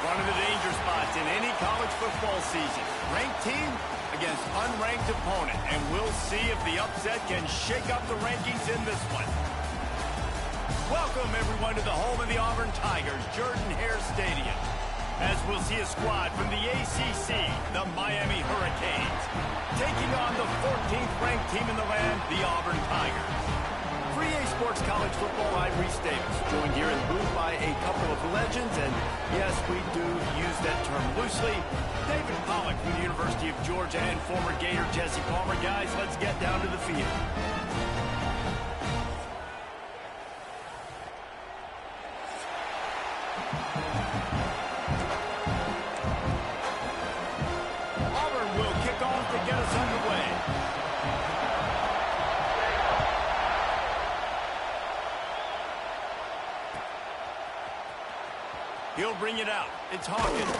One of the danger spots in any college football season. Ranked team against unranked opponent. And we'll see if the upset can shake up the rankings in this one. Welcome, everyone, to the home of the Auburn Tigers, Jordan-Hare Stadium. As we'll see a squad from the ACC, the Miami Hurricanes, taking on the 14th ranked team in the land, the Auburn Tigers. For EA Sports College Football, I'm Reese Davis, joined here in the booth by a couple of legends, and yes, we do use that term loosely. David Pollack from the University of Georgia and former Gator Jesse Palmer. Guys, let's get down to the field. Auburn will kick off to get us underway. He'll bring it out. It's Hawkins.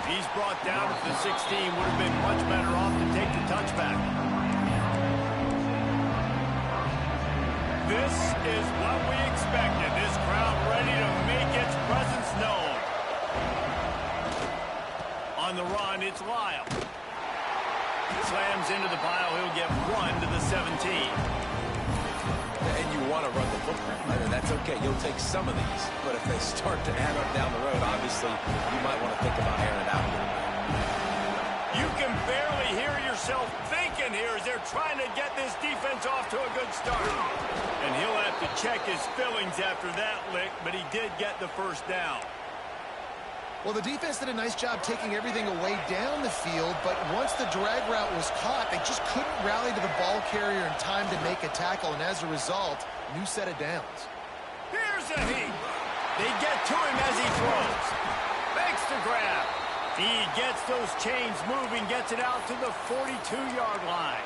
He's brought down to the 16. Would have been much better off to take the touchback. This is what we expected. This crowd ready to make its presence known. On the run, it's Lyle. Slams into the pile. He'll get 1 to the 17. And you want to run the football. I mean, that's okay. You'll take some of these. But if they start to add up down the road, obviously, you might want to think about airing it out a little bit. You can barely hear yourself thinking here as they're trying to get this defense off to a good start. And he'll have to check his fillings after that lick, but he did get the first down. Well, the defense did a nice job taking everything away down the field, but once the drag route was caught, they just couldn't rally to the ball carrier in time to make a tackle, and as a result, new set of downs. Here's a heat. They get to him as he throws. Makes the grab. He gets those chains moving, gets it out to the 42-yard line.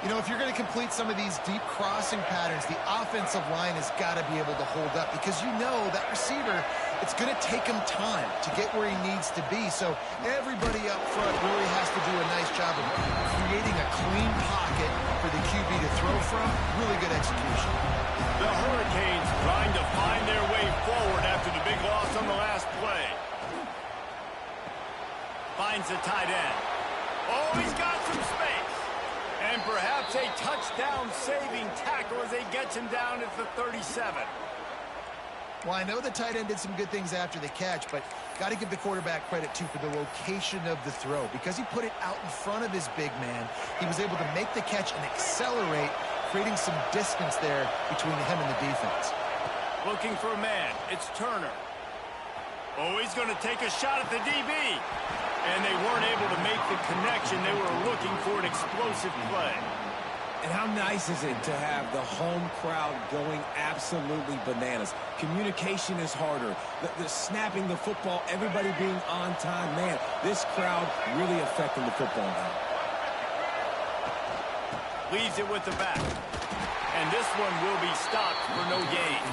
You know, if you're going to complete some of these deep crossing patterns, the offensive line has got to be able to hold up because you know that receiver, it's going to take him time to get where he needs to be. So everybody up front really has to do a nice job of creating a clean pocket for the QB to throw from. Really good execution. The Hurricanes trying to find their way forward after the big loss on the last play. Finds the tight end. Oh, he's got some space. And perhaps a touchdown-saving tackle as he gets him down at the 37. Well, I know the tight end did some good things after the catch, but got to give the quarterback credit, too, for the location of the throw. Because he put it out in front of his big man, he was able to make the catch and accelerate, creating some distance there between him and the defense. Looking for a man. It's Turner. Oh, he's going to take a shot at the DB. And they weren't able to make the connection. They were looking for an explosive play. And how nice is it to have the home crowd going absolutely bananas? Communication is harder. The snapping the football, everybody being on time. Man, this crowd really affecting the football now. Leaves it with the back. And this one will be stopped for no gain.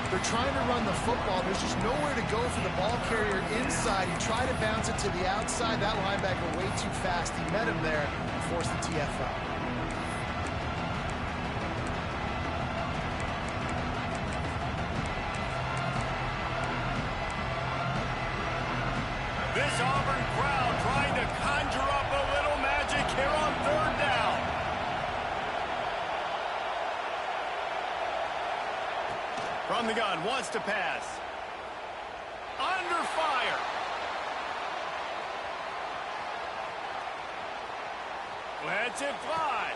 They're trying to run the football. There's just nowhere to go for the ball carrier inside. He tried to bounce it to the outside. That linebacker way too fast. He met him there and forced the TFL. This Auburn crowd trying to conjure up a little magic here on 3rd down. From the gun, wants to pass. Under fire. Lets it fly.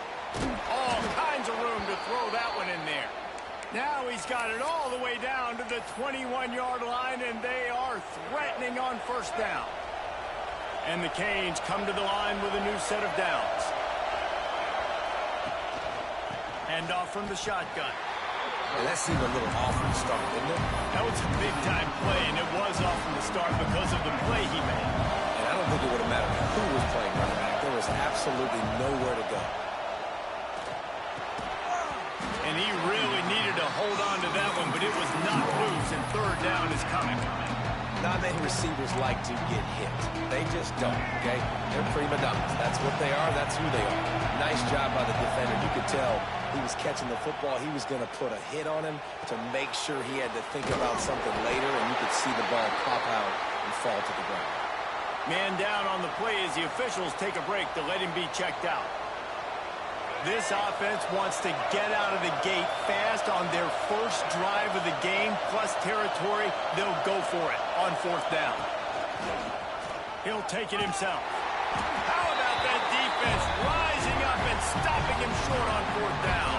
All kinds of room to throw that one in there. Now he's got it all the way down to the 21-yard line, and they are threatening on 1st down. And the Canes come to the line with a new set of downs. Hand off from the shotgun. Yeah, that seemed a little off from the start, didn't it? That was a big-time play, and it was off from the start because of the play he made. And I don't think it would have mattered who was playing running back. There was absolutely nowhere to go. And he really needed to hold on to that one, but it was not loose, and 3rd down is coming. not many receivers like to get hit. They just don't, okay? They're prima donnas. That's what they are. That's who they are. Nice job by the defender. You could tell he was catching the football. He was going to put a hit on him to make sure he had to think about something later, and you could see the ball pop out and fall to the ground. Man down on the play as the officials take a break to let him be checked out. This offense wants to get out of the gate fast on their first drive of the game, plus territory. They'll go for it on 4th down. He'll take it himself. How about that defense rising up and stopping him short on 4th down?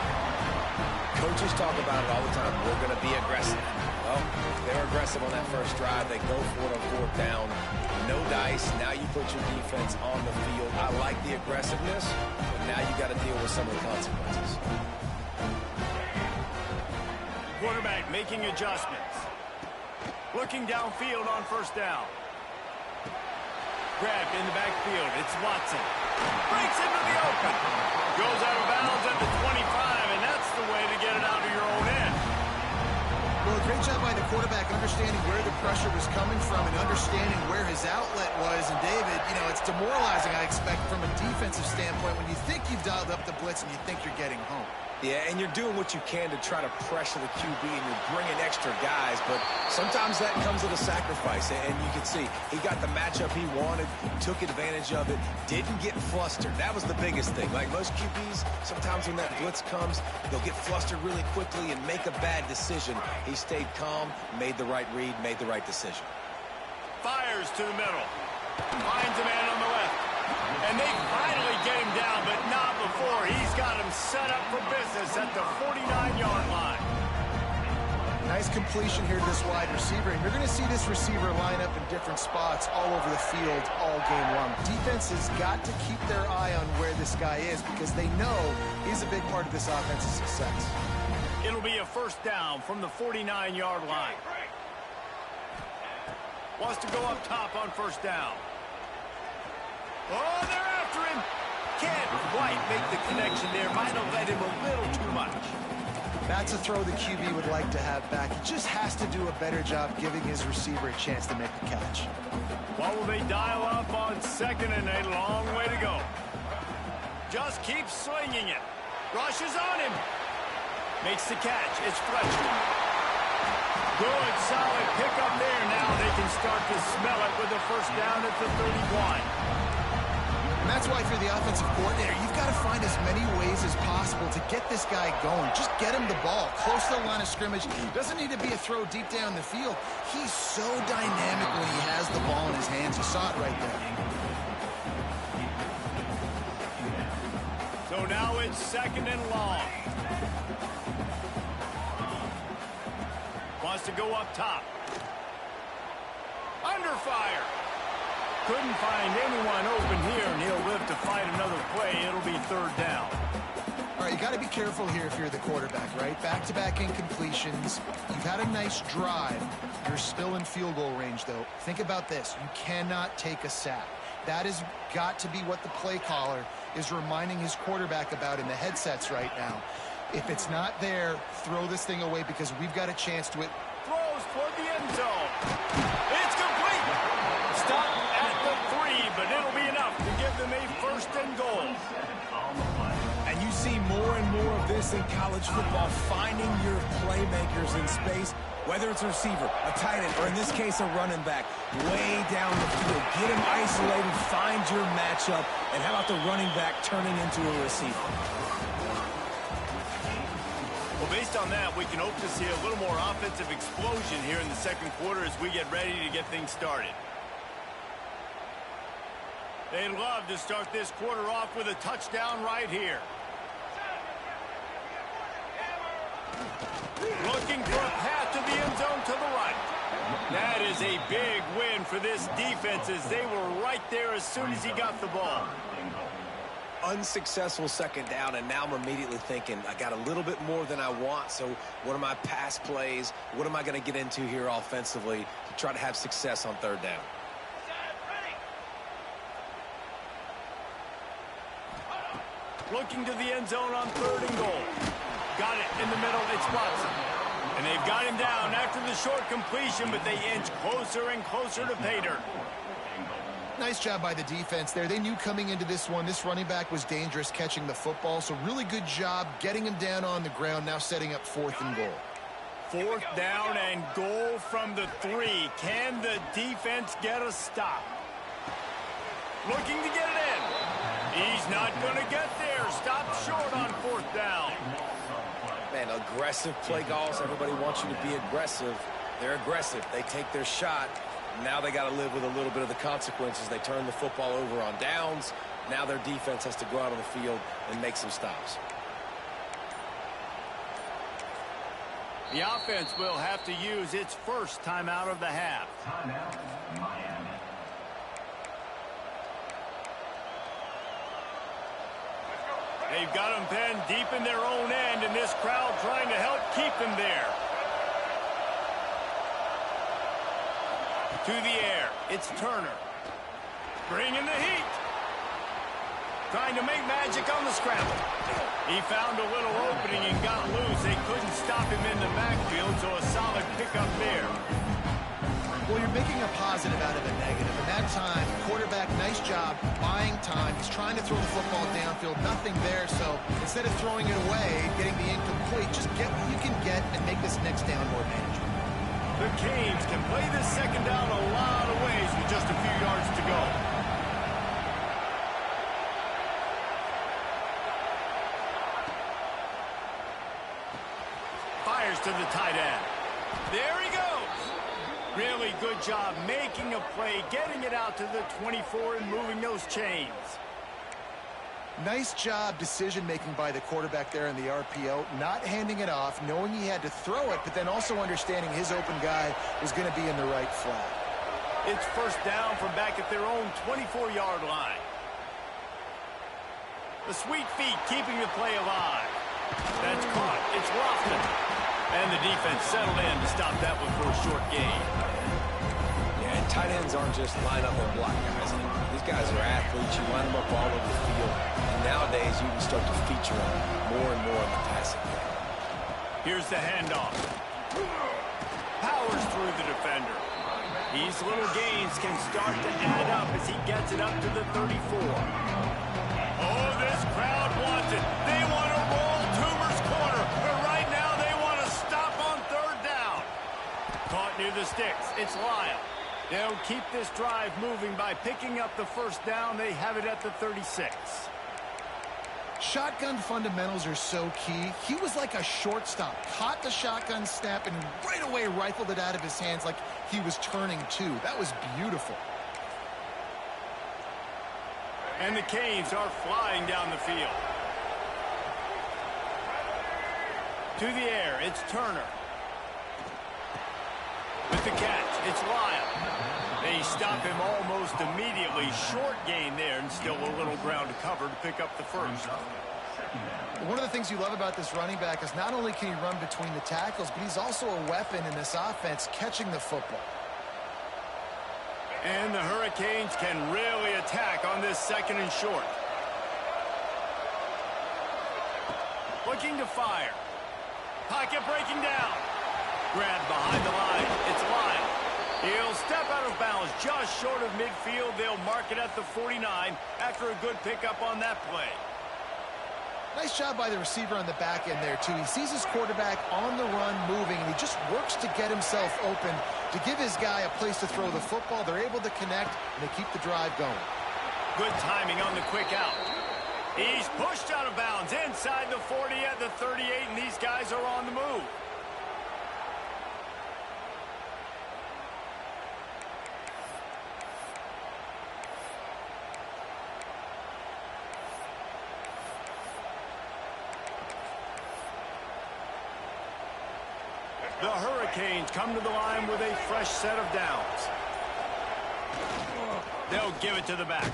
Coaches talk about it all the time. We're going to be aggressive. Well, they're aggressive on that first drive. They go for it on 4th down. No dice. Now you put your defense on the field. I like the aggressiveness, but now you got to deal with some of the consequences. Quarterback making adjustments. Looking downfield on 1st down. Grabbed in the backfield. It's Watson. Breaks into the open. Goes out of bounds at the 25, and that's the way to get it out of your own end. Well, a great job by the quarterback understanding where the pressure was coming from and understanding where his outlet was. And David, you know, it's demoralizing, I expect, from a defensive standpoint when you think you've dialed up the blitz and you think you're getting home. Yeah, and you're doing what you can to try to pressure the QB, and you're bringing extra guys, but sometimes that comes at a sacrifice, and you can see he got the matchup he wanted, took advantage of it, didn't get flustered. That was the biggest thing. Like most QBs, sometimes when that blitz comes, they'll get flustered really quickly and make a bad decision. He stayed calm, made the right read, made the right decision. Fires to the middle. Finds a man on the left. And they finally get him down, but not before. He's got him set up for business at the 49-yard line. Nice completion here to this wide receiver, and you're going to see this receiver line up in different spots all over the field all game long. Defense has got to keep their eye on where this guy is because they know he's a big part of this offense's success. It'll be a 1st down from the 49-yard line. Wants to go up top on 1st down. Oh, they're after him. Can't quite make the connection there. Might have led him a little too much. That's a throw the QB would like to have back. He just has to do a better job giving his receiver a chance to make the catch. What will they dial up on 2nd and a long way to go? Just keeps swinging it. Rushes on him. Makes the catch. It's Fletcher. Good, solid pickup there. Now they can start to smell it with a 1st down at the 31. And that's why if you're the offensive coordinator, you've got to find as many ways as possible to get this guy going. Just get him the ball close to the line of scrimmage. Doesn't need to be a throw deep down the field. He's so dynamic when he has the ball in his hands. You saw it right there. So now it's 2nd and long. Wants to go up top. Under fire. Couldn't find anyone open here, and he'll live to fight another play. It'll be 3rd down. All right, you got to be careful here if you're the quarterback, right? Back-to-back incompletions. You've had a nice drive. You're still in field goal range, though. Think about this. You cannot take a sack. That has got to be what the play caller is reminding his quarterback about in the headsets right now. If it's not there, throw this thing away because we've got a chance to it. Throws toward the end zone. It's complete. Stop at the 3, but it'll be enough to give them a 1st and goal. And you see more and more of this in college football, finding your playmakers in space, whether it's a receiver, a tight end, or in this case, a running back, way down the field. Get him isolated, find your matchup, and how about the running back turning into a receiver? Well, based on that, we can hope to see a little more offensive explosion here in the 2nd quarter as we get ready to get things started. They'd love to start this quarter off with a touchdown right here. Looking for a path to the end zone to the right. That is a big win for this defense as they were right there as soon as he got the ball. Unsuccessful 2nd down, and now I'm immediately thinking, I got a little bit more than I want, so what are my pass plays? What am I going to get into here offensively to try to have success on 3rd down? Looking to the end zone on 3rd and goal. Got it in the middle. It's Watson. And they've got him down after the short completion, but they inch closer and closer to pay dirt. Nice job by the defense there. They knew coming into this one, this running back was dangerous catching the football, so really good job getting him down on the ground, now setting up 4th and goal. 4th down and goal from the 3. Can the defense get a stop? Looking to get it in. He's not going to get there. Stop short on 4th down. Man, aggressive play calls. Everybody wants you to be aggressive. They're aggressive. They take their shot. Now they got to live with a little bit of the consequences. They turn the football over on downs. Now their defense has to go out on the field and make some stops. The offense will have to use its first timeout of the half. Timeout, Miami. They've got them penned deep in their own end, and this crowd trying to help keep them there. To the air, it's Turner. Bringing the heat. Trying to make magic on the scramble. He found a little opening and got loose. They couldn't stop him in the backfield, so a solid pickup there. Well, you're making a positive out of a negative. And that time, quarterback, nice job buying time. He's trying to throw the football downfield. Nothing there, so instead of throwing it away, getting the incomplete, just get what you can get and make this next down more manageable. The Canes can play this second down a lot of ways with just a few yards to go. Fires to the tight end. There he goes. Really good job making a play, getting it out to the 24 and moving those chains. Nice job decision-making by the quarterback there in the RPO, not handing it off, knowing he had to throw it, but then also understanding his open guy was going to be in the right flat. It's first down from back at their own 24-yard line. The sweet feet keeping the play alive. That's caught. It's Lofton. And the defense settled in to stop that one for a short gain. Yeah, and tight ends aren't just line up and block guys. These guys are athletes. You line them up all over the field. And nowadays, you can start to feature them more and more in the passing game. Here's the handoff. Powers through the defender. These little gains can start to add up as he gets it up to the 34. Oh, this crowd wants it. They want to roll Toomer's corner. But right now, they want to stop on 3rd down. Caught near the sticks. It's Lyle. They'll keep this drive moving by picking up the first down. They have it at the 36. Shotgun fundamentals are so key. He was like a shortstop, caught the shotgun snap, and right away rifled it out of his hands like he was turning two. That was beautiful. And the Canes are flying down the field. To the air, it's Turner. With the catch, it's Lyle. They stop him almost immediately. Short gain there, and still a little ground to cover to pick up the first. One of the things you love about this running back is not only can he run between the tackles, but he's also a weapon in this offense catching the football. And the Hurricanes can really attack on this 2nd and short. Looking to fire. Pocket breaking down. Grabbed behind the line. It's Lyle. He'll step out of bounds just short of midfield. They'll mark it at the 49 after a good pickup on that play. Nice job by the receiver on the back end there, too. He sees his quarterback on the run moving, and he just works to get himself open to give his guy a place to throw the football. They're able to connect, and they keep the drive going. Good timing on the quick out. He's pushed out of bounds inside the 40 at the 38, and these guys are on the move. The Hurricanes come to the line with a fresh set of downs. They'll give it to the back.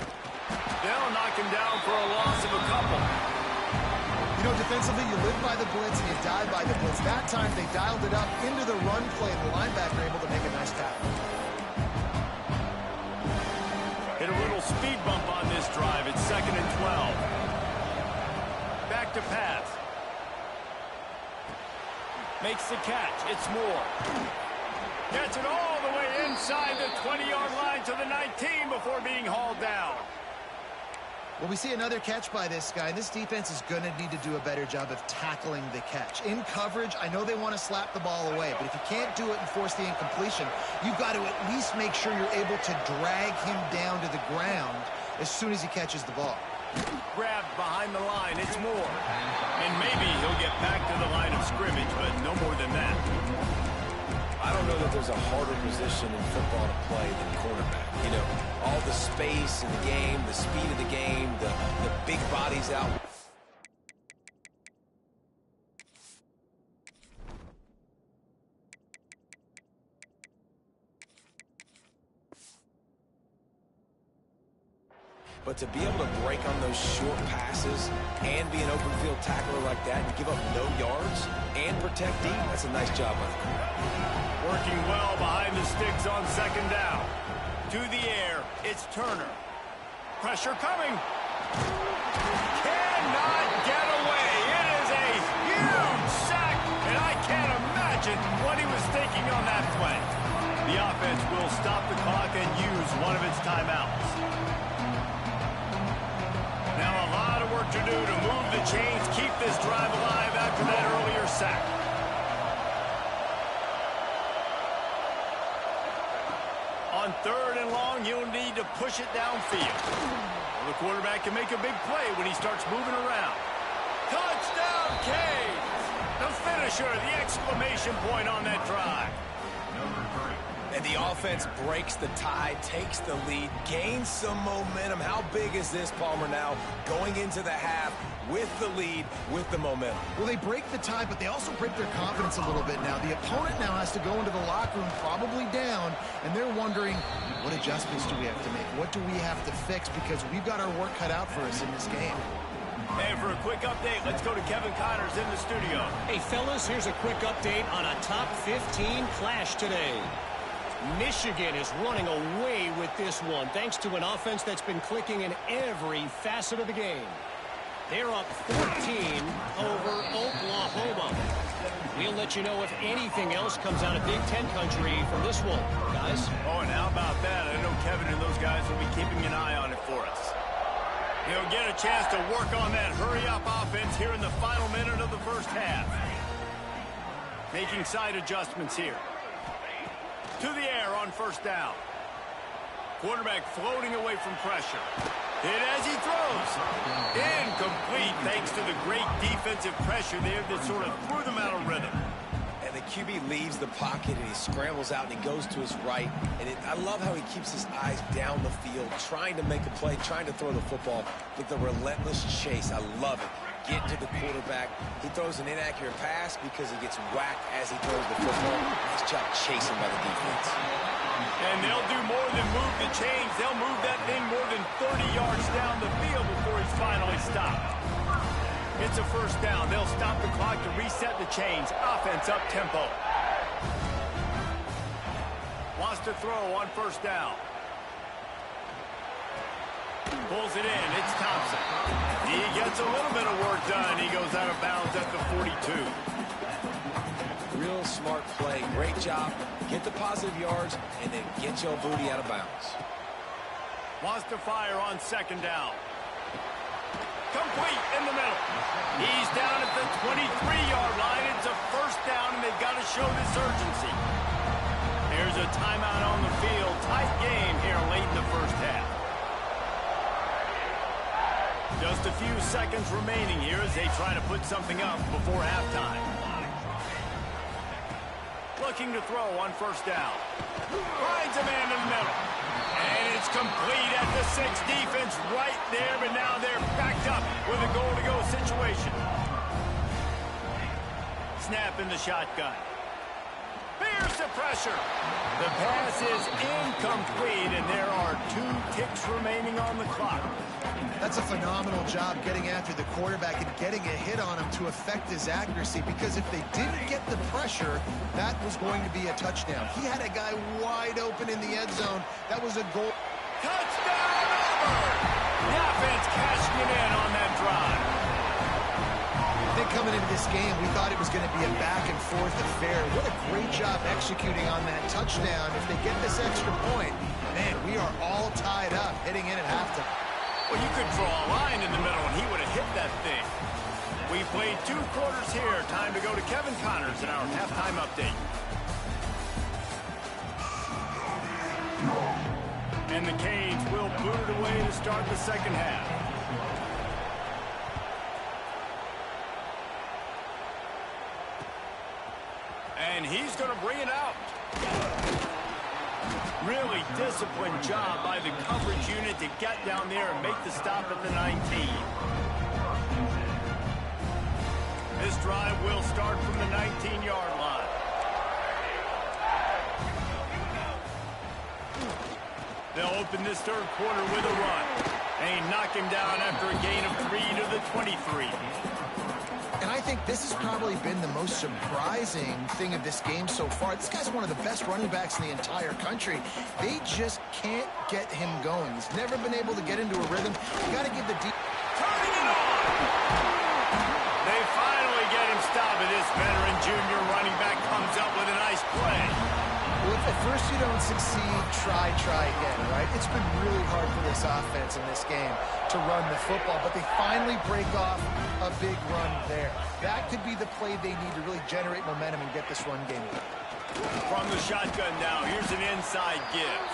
They'll knock him down for a loss of a couple. You know, defensively, you live by the blitz and you die by the blitz. That time, they dialed it up into the run play, and the linebacker able to make a nice tackle. Hit a little speed bump on this drive. It's 2nd and 12. Back to pass. Makes the catch. It's Moore. Gets it all the way inside the 20-yard line to the 19 before being hauled down. Well, we see another catch by this guy. This defense is going to need to do a better job of tackling the catch. In coverage, I know they want to slap the ball away, but if you can't do it and force the incompletion, you've got to at least make sure you're able to drag him down to the ground as soon as he catches the ball. Grabbed behind the line. It's Moore. And maybe he'll get back to the line of scrimmage, but no more than that. I don't know that there's a harder position in football to play than quarterback. You know, all the space in the game, the speed of the game, the big bodies out. But to be able to break on those short passes and be an open field tackler like that and give up no yards and protect deep, that's a nice job by the quarterback. Working well behind the sticks on second down. To the air, it's Turner. Pressure coming. Cannot get away. It is a huge sack, and I can't imagine what he was thinking on that play. The offense will stop the clock and use one of its timeouts. Now a lot of work to do to move the chains, keep this drive alive after that earlier sack. On third and long, you'll need to push it downfield. Well, the quarterback can make a big play when he starts moving around. Touchdown, Canes! The finisher, the exclamation point on that drive. And the offense breaks the tie, takes the lead, gains some momentum. How big is this, Palmer, now going into the half with the lead, with the momentum? Well, they break the tie, but they also break their confidence a little bit now. The opponent now has to go into the locker room probably down, and they're wondering, what adjustments do we have to make? What do we have to fix? Because we've got our work cut out for us in this game. And for a quick update, let's go to Kevin Connors in the studio. Hey, fellas, here's a quick update on a top 15 clash today. Michigan is running away with this one, thanks to an offense that's been clicking in every facet of the game. They're up 14 over Oklahoma. We'll let you know if anything else comes out of Big Ten country from this one, guys. Oh, and how about that? I know Kevin and those guys will be keeping an eye on it for us. He'll get a chance to work on that hurry-up offense here in the final minute of the first half. Making side adjustments here. To the air on first down. Quarterback floating away from pressure. Hit as he throws. Incomplete thanks to the great defensive pressure there that sort of threw them out of rhythm. And the QB leaves the pocket and he scrambles out and he goes to his right. And I love how he keeps his eyes down the field, trying to make a play, trying to throw the football with the relentless chase. I love it. Get to the quarterback. He throws an inaccurate pass because he gets whacked as he throws the football. Nice job chasing by the defense. And they'll do more than move the chains. They'll move that thing more than 30 yards down the field before he's finally stopped. It's a first down. They'll stop the clock to reset the chains. Offense up tempo. Wants to throw on first down. Pulls it in. It's Thompson. He gets a little bit of work done. He goes out of bounds at the 42. Real smart play. Great job. Get the positive yards and then get your booty out of bounds. Wants to fire on second down. Complete in the middle. He's down at the 23-yard line. It's a first down, and they've got to show this urgency. Here's a timeout on the field. Tight game here late in the first half. Just a few seconds remaining here as they try to put something up before halftime. Looking to throw on first down. Finds a man in the middle. And it's complete at the 6. Defense right there, but now they're backed up with a goal-to-go situation. Snap in the shotgun. Here's the pressure. The pass is incomplete, and there are 2 ticks remaining on the clock. That's a phenomenal job getting after the quarterback and getting a hit on him to affect his accuracy, because if they didn't get the pressure, that was going to be a touchdown. He had a guy wide open in the end zone. That was a goal. Touchdown, Auburn! The offense cashing it in on that drive. I think coming into this game, we thought it was going to be a back-and-forth affair. What a great job executing on that touchdown. If they get this extra point, man, we are all tied up heading in at halftime. Well, you could draw a line in the middle, and he would have hit that thing. We played 2 quarters here. Time to go to Kevin Connors in our halftime update. And the Canes will boot it away to start the second half. And he's going to bring it out. Really disciplined job by the coverage unit to get down there and make the stop at the 19. This drive will start from the 19-yard line. They'll open this third quarter with a run. They knock him down after a gain of 3 to the 23. And I think this has probably been the most surprising thing of this game so far. This guy's one of the best running backs in the entire country. They just can't get him going. He's never been able to get into a rhythm. You got to give the deep. Turning it on! They finally get him stopped. This veteran junior running back comes up with a nice play. Well, if at first you don't succeed, try again, right? It's been really hard for this offense in this game to run the football, but they finally break off a big run there. That could be the play they need to really generate momentum and get this run game going. From the shotgun now, here's an inside give.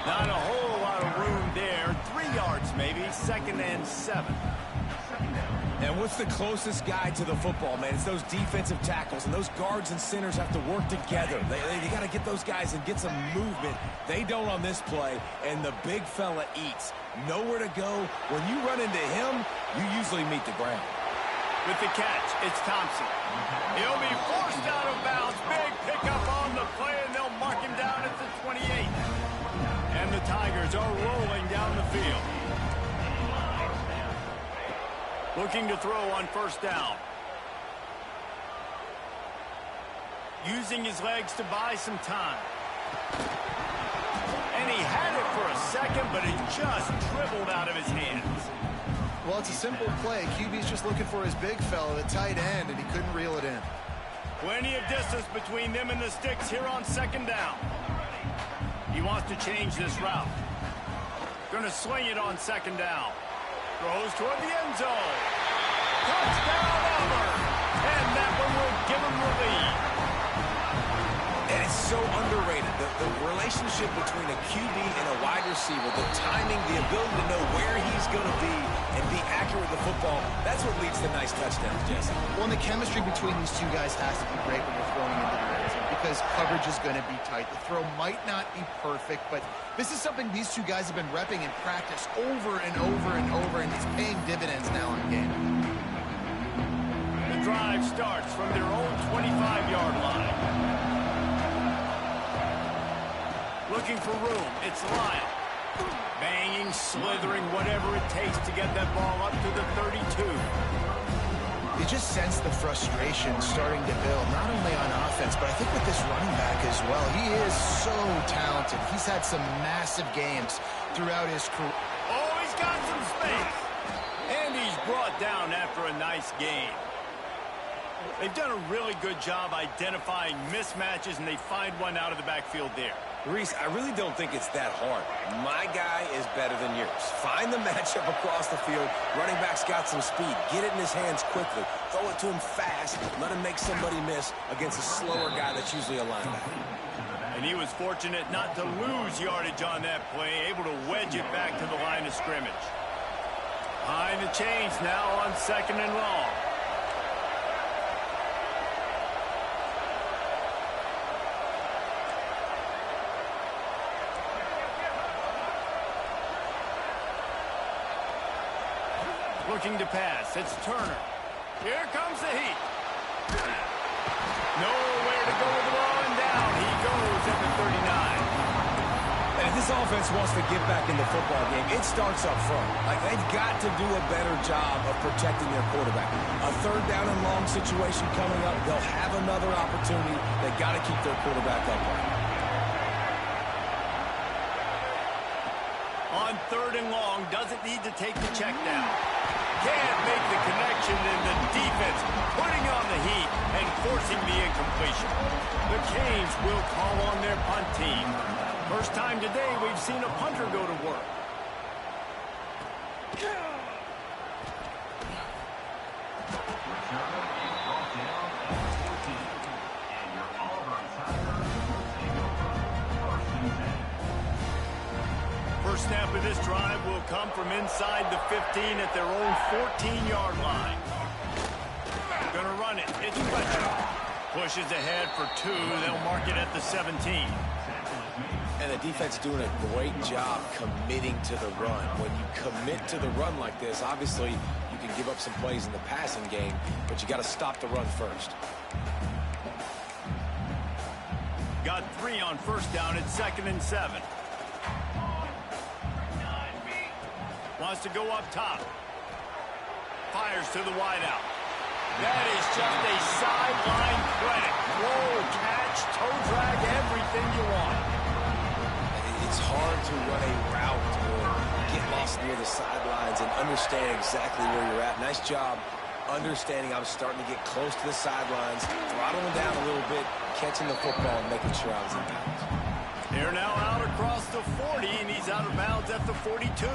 Not a whole lot of room there. 3 yards maybe, 2nd and 7. And what's the closest guy to the football, man? It's those defensive tackles, and those guards and centers have to work together. They got to get those guys and get some movement. They don't on this play, and the big fella eats. Nowhere to go. When you run into him, you usually meet the ground. With the catch, it's Thompson. He'll be forced out of bounds. Big pickup on the play, and they'll mark him down at the 28. And the Tigers are rolling down the field. Looking to throw on first down. Using his legs to buy some time. And he had it for a second, but it just dribbled out of his hands. Well, it's a simple play. QB's just looking for his big fella, the tight end, and he couldn't reel it in. Plenty of distance between them and the sticks here on second down. He wants to change this route. Going to sling it on second down. Throws toward the end zone. Touchdown, Auburn. And that one will give him the lead. And it's so underrated. The relationship between a QB and a wide receiver, the timing, the ability to know where he's going to be and be accurate with the football, that's what leads to nice touchdowns, Jesse. Well, and the chemistry between these two guys has to be great when you're throwing into the red zone because coverage is going to be tight. The throw might not be perfect, but this is something these two guys have been repping in practice over and over and over, and it's paying dividends now in game. The drive starts from their own 25-yard line. Looking for room. It's Lyle. Banging, slithering, whatever it takes to get that ball up to the 32. You just sense the frustration starting to build, not only on offense, but I think with this running back as well. He is so talented. He's had some massive games throughout his career. Oh, he's got some space. And he's brought down after a nice game. They've done a really good job identifying mismatches, and they find one out of the backfield there. Reese, I really don't think it's that hard. My guy is better than yours. Find the matchup across the field. Running back's got some speed. Get it in his hands quickly. Throw it to him fast. Let him make somebody miss against a slower guy that's usually a linebacker. And he was fortunate not to lose yardage on that play, able to wedge it back to the line of scrimmage. Behind the chains now on 2nd and long. Looking to pass. It's Turner. Here comes the heat. Nowhere to go with the ball, and down he goes at the 39. And if this offense wants to get back in the football game, it starts up front. Like, they've got to do a better job of protecting their quarterback. A 3rd down and long situation coming up. They'll have another opportunity. They got to keep their quarterback upright. On 3rd and long, doesn't need to take the check down. can't make the connection, and the defense putting on the heat and forcing the incompletion. The Canes will call on their punt team. First time today we've seen a punter go to work. First snap of this drive will come from inside the 15 at their own 14-yard line. Gonna run it. It's pressure. Pushes ahead for 2. They'll mark it at the 17. And the defense doing a great job committing to the run. When you commit to the run like this, obviously you can give up some plays in the passing game, but you got to stop the run first. Got 3 on first down at 2nd and 7. Wants to go up top. Fires to the wideout. That is just a sideline credit. Roll, catch, toe drag, everything you want. It's hard to run a route or get lost near the sidelines and understand exactly where you're at. Nice job understanding I was starting to get close to the sidelines, throttling down a little bit, catching the football and making sure I was in bounds. They're now out across the 40, and he's out of bounds at the 42.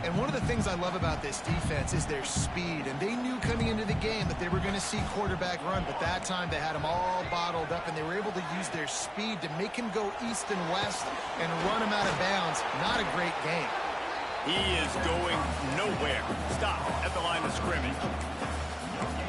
And one of the things I love about this defense is their speed. And they knew coming into the game that they were going to see quarterback run. But that time they had him all bottled up, and they were able to use their speed to make him go east and west and run him out of bounds. Not a great game. He is going nowhere. Stop at the line of scrimmage.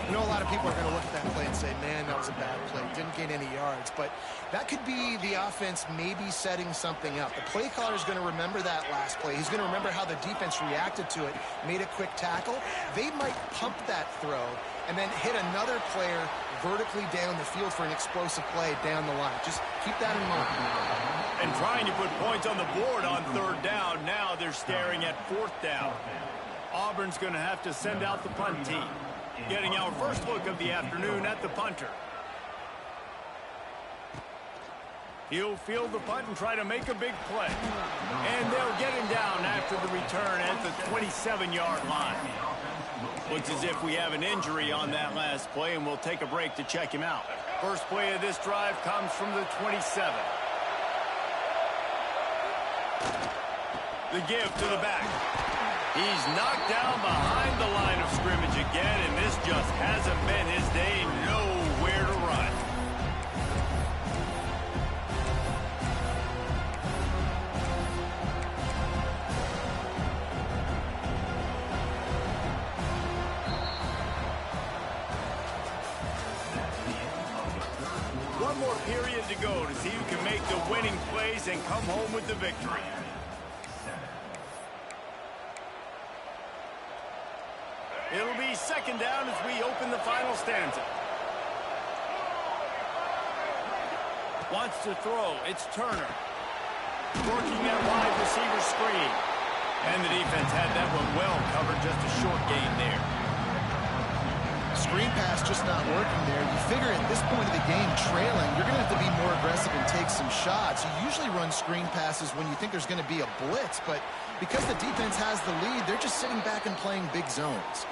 I know a lot of people are going to look at that play and say, man, that was a bad play. Didn't gain any yards. But that could be the offense maybe setting something up. The play caller is going to remember that last play. He's going to remember how the defense reacted to it, made a quick tackle. They might pump that throw and then hit another player vertically down the field for an explosive play down the line. Just keep that in mind. And trying to put points on the board on 3rd down. Now they're staring at 4th down. Auburn's going to have to send out the punt team. Getting our first look of the afternoon at the punter. He'll field the punt and try to make a big play. And they'll get him down after the return at the 27-yard line. Looks as if we have an injury on that last play, and we'll take a break to check him out. First play of this drive comes from the 27. The give to the back. He's knocked down behind the line of scrimmage again, and this just hasn't been his day. Nowhere to run. One more period to go to see who can make the winning plays and come home with the victory. It'll be 2nd down as we open the final stanza. Wants to throw. It's Turner. Working that wide receiver screen. And the defense had that one well covered. Just a short gain there. Screen pass just not working there. You figure at this point of the game, trailing, you're going to have to be more aggressive and take some shots. You usually run screen passes when you think there's going to be a blitz, but because the defense has the lead, they're just sitting back and playing big zones.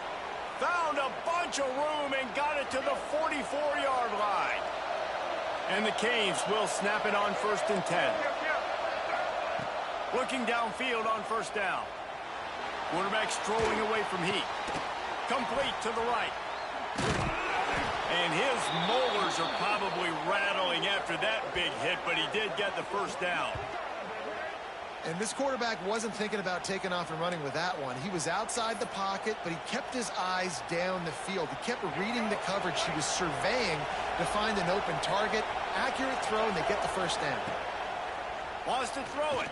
Found a bunch of room and got it to the 44-yard line. And the Canes will snap it on 1st and 10. Looking downfield on 1st down. Quarterback strolling away from heat. Complete to the right. And his molars are probably rattling after that big hit, but he did get the 1st down. And this quarterback wasn't thinking about taking off and running with that one. He was outside the pocket, but he kept his eyes down the field. He kept reading the coverage. He was surveying to find an open target. Accurate throw, and they get the 1st down. Wants to throw it.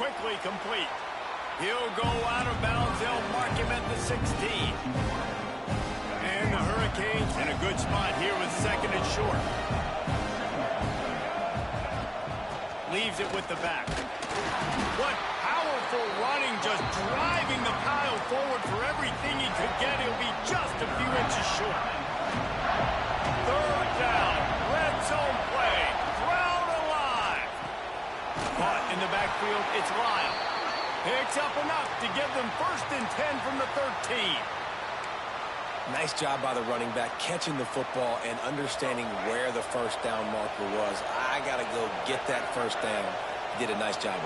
Quickly complete. He'll go out of bounds. They'll mark him at the 16. And the Hurricanes in a good spot here with 2nd and short. Leaves it with the back. What powerful running, just driving the pile forward for everything he could get. He'll be just a few inches short. 3rd down, red zone play, crowd alive. Caught in the backfield, it's Lyle. Picks up enough to give them 1st and 10 from the 13. Nice job by the running back catching the football and understanding where the first down marker was. I got to go get that first down. He did a nice job of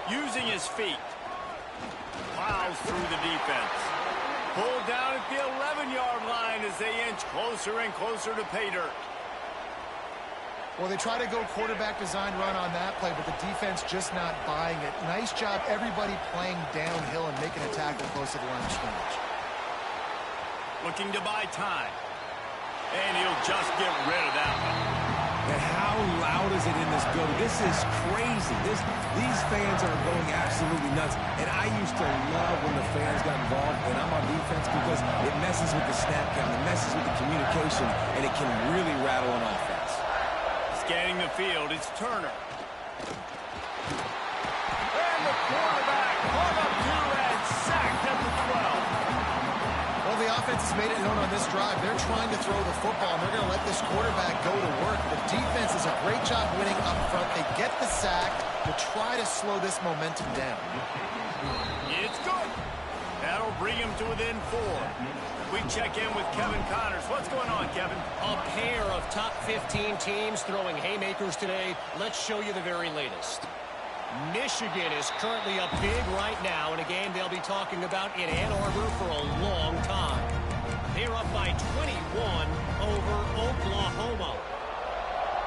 it. Using his feet. Plows through the defense. Pulled down at the 11-yard line as they inch closer and closer to pay dirt. Well, they try to go quarterback design run on that play, but the defense just not buying it. Nice job, everybody playing downhill and making a tackle close to the line of scrimmage. Looking to buy time. And he'll just get rid of that one. And how loud is it in this building? This is crazy. These fans are going absolutely nuts. And I used to love when the fans got involved, and I'm on defense because it messes with the snap count, it messes with the communication, and it can really rattle an offense. Scanning the field, it's Turner. And the quarterback caught up to and sacked at the 12. Well, the offense has made it known on this drive. They're trying to throw the football, and they're going to let this quarterback go to work. The defense does a great job winning up front. They get the sack to try to slow this momentum down. It's good. That'll bring him to within 4. We check in with Kevin Connors. What's going on, Kevin? A pair of top 15 teams throwing haymakers today. Let's show you the very latest. Michigan is currently up big right now in a game they'll be talking about in Ann Arbor for a long time. They're up by 21 over Oklahoma.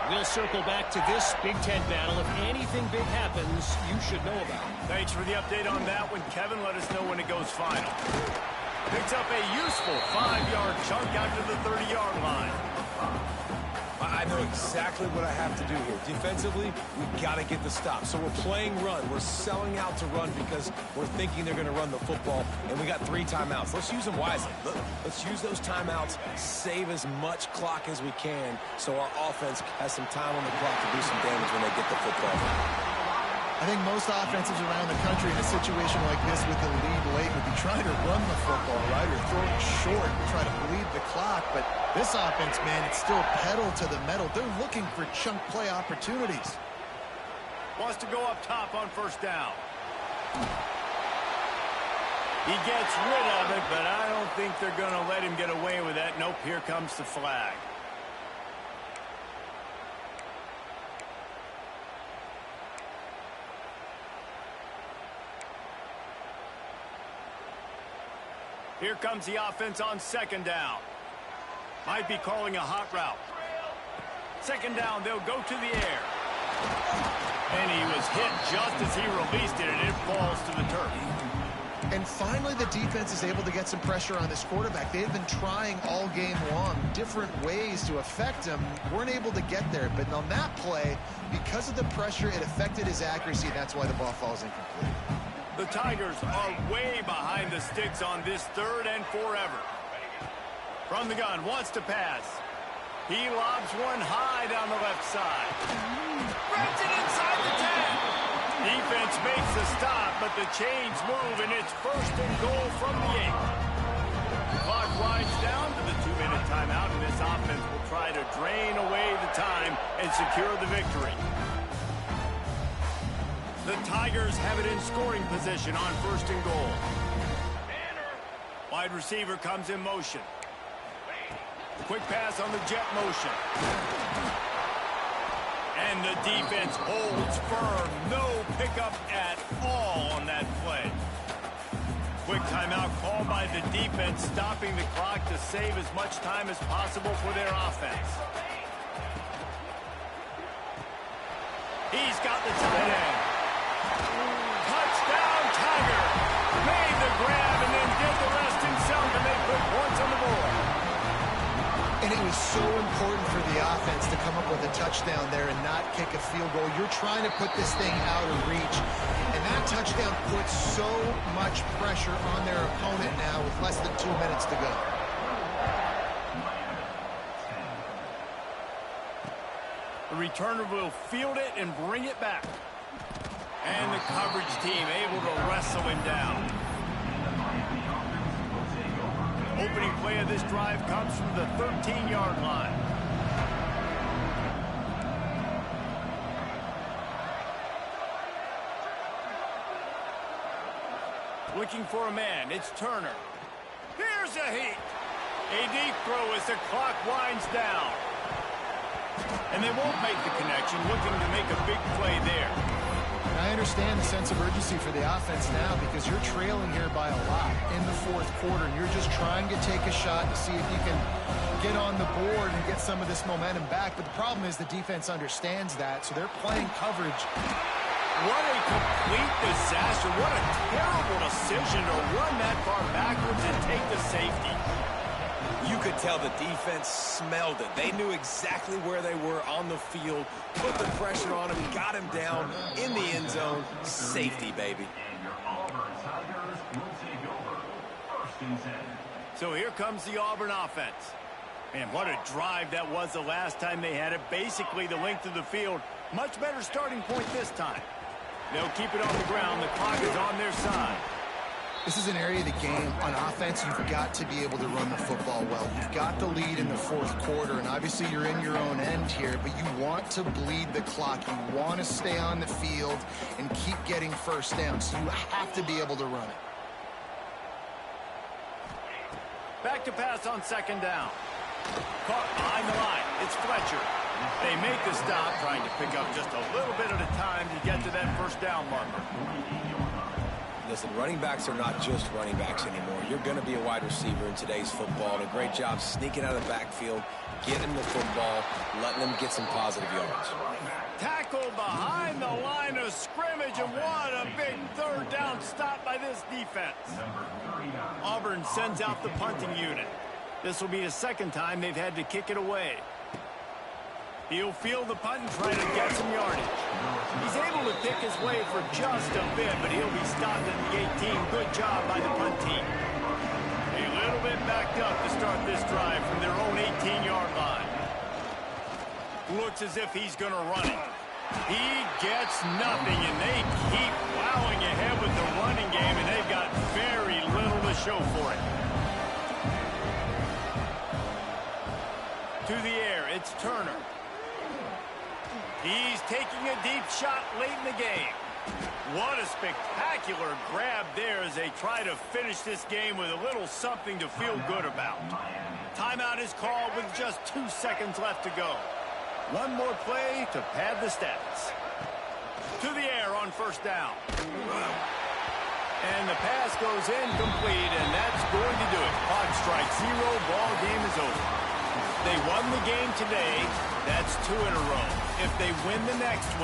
We'll circle back to this Big Ten battle. If anything big happens, you should know about it. Thanks for the update on that one, Kevin. Let us know when it goes final. Picks up a useful 5-yard chunk out to the 30-yard line. I know exactly what I have to do here. Defensively, we've got to get the stop. So we're playing run. We're selling out to run because we're thinking they're going to run the football, and we got 3 timeouts. Let's use them wisely. Let's use those timeouts, save as much clock as we can so our offense has some time on the clock to do some damage when they get the football. I think most offenses around the country in a situation like this with the lead late would be trying to run the football, right, or throw it short and try to bleed the clock. But this offense, man, it's still pedal to the metal. They're looking for chunk play opportunities. Wants to go up top on 1st down. He gets rid of it, but I don't think they're going to let him get away with that. Nope, here comes the flag. Here comes the offense on 2nd down. Might be calling a hot route. 2nd down, they'll go to the air. And he was hit just as he released it, and it falls to the turf. And finally, the defense is able to get some pressure on this quarterback. They've been trying all game long different ways to affect him. Weren't able to get there. But on that play, because of the pressure, it affected his accuracy. That's why the ball falls incomplete. The Tigers are way behind the sticks on this 3rd and forever. From the gun, wants to pass. He lobs one high down the left side. Spreads it inside the 10. Defense makes the stop, but the chains move, and it's 1st and goal from the 8. The clock winds down to the 2-minute timeout, and this offense will try to drain away the time and secure the victory. The Tigers have it in scoring position on 1st and goal. Wide receiver comes in motion. Quick pass on the jet motion. And the defense holds firm. No pickup at all on that play. Quick timeout called by the defense, stopping the clock to save as much time as possible for their offense. He's got the tight end. Touchdown, Tiger. Made the grab and then did the rest himself, and they put points on the board. And it was so important for the offense to come up with a touchdown there and not kick a field goal. You're trying to put this thing out of reach, and that touchdown puts so much pressure on their opponent now with less than 2 minutes to go. The returner will field it and bring it back. And the coverage team able to wrestle him down. Opening play of this drive comes from the 13-yard line. looking for a man. It's Turner. Here's a heat. A deep throw as the clock winds down. And they won't make the connection, looking to make a big play there. And I understand the sense of urgency for the offense now because you're trailing here by a lot in the fourth quarter, and you're just trying to take a shot to see if you can get on the board and get some of this momentum back. But the problem is the defense understands that, so they're playing coverage. What a complete disaster. What a terrible decision to run that far backwards and take the safety. You could tell the defense smelled it. They knew exactly where they were on the field, put the pressure on him, got him down in the end zone. Safety, baby. And your Auburn Tigers will take over. First and 10. So here comes the Auburn offense. Man, what a drive that was the last time they had it. Basically the length of the field. Much better starting point this time. They'll keep it on the ground. The clock is on their side. This is an area of the game on offense you've got to be able to run the football well. You've got the lead in the fourth quarter, and obviously you're in your own end here, but you want to bleed the clock. You want to stay on the field and keep getting first down, so you have to be able to run it. Back to pass on second down. Caught behind the line. It's Fletcher. They make the stop, trying to pick up just a little bit at a time to get to that first down marker. Listen, running backs are not just running backs anymore. You're going to be a wide receiver in today's football. And a great job sneaking out of the backfield, getting the football, letting them get some positive yards. Tackle behind the line of scrimmage, and what a big third down stop by this defense. Auburn sends out the punting unit. This will be the second time they've had to kick it away. He'll field the punt and try to get some yardage. He's able to pick his way for just a bit, but he'll be stopped at the 18. Good job by the punt team. A little bit backed up to start this drive from their own 18-yard line. Looks as if he's going to run it. He gets nothing, and they keep plowing ahead with the running game, and they've got very little to show for it. To the air, it's Turner. He's taking a deep shot late in the game. What a spectacular grab there as they try to finish this game with a little something to feel good about. Timeout is called with just 2 seconds left to go. One more play to pad the stats. To the air on first down. And the pass goes incomplete, and that's going to do it. Clock strikes 0, ball game is over. They won the game today. That's 2 in a row. If they win the next one,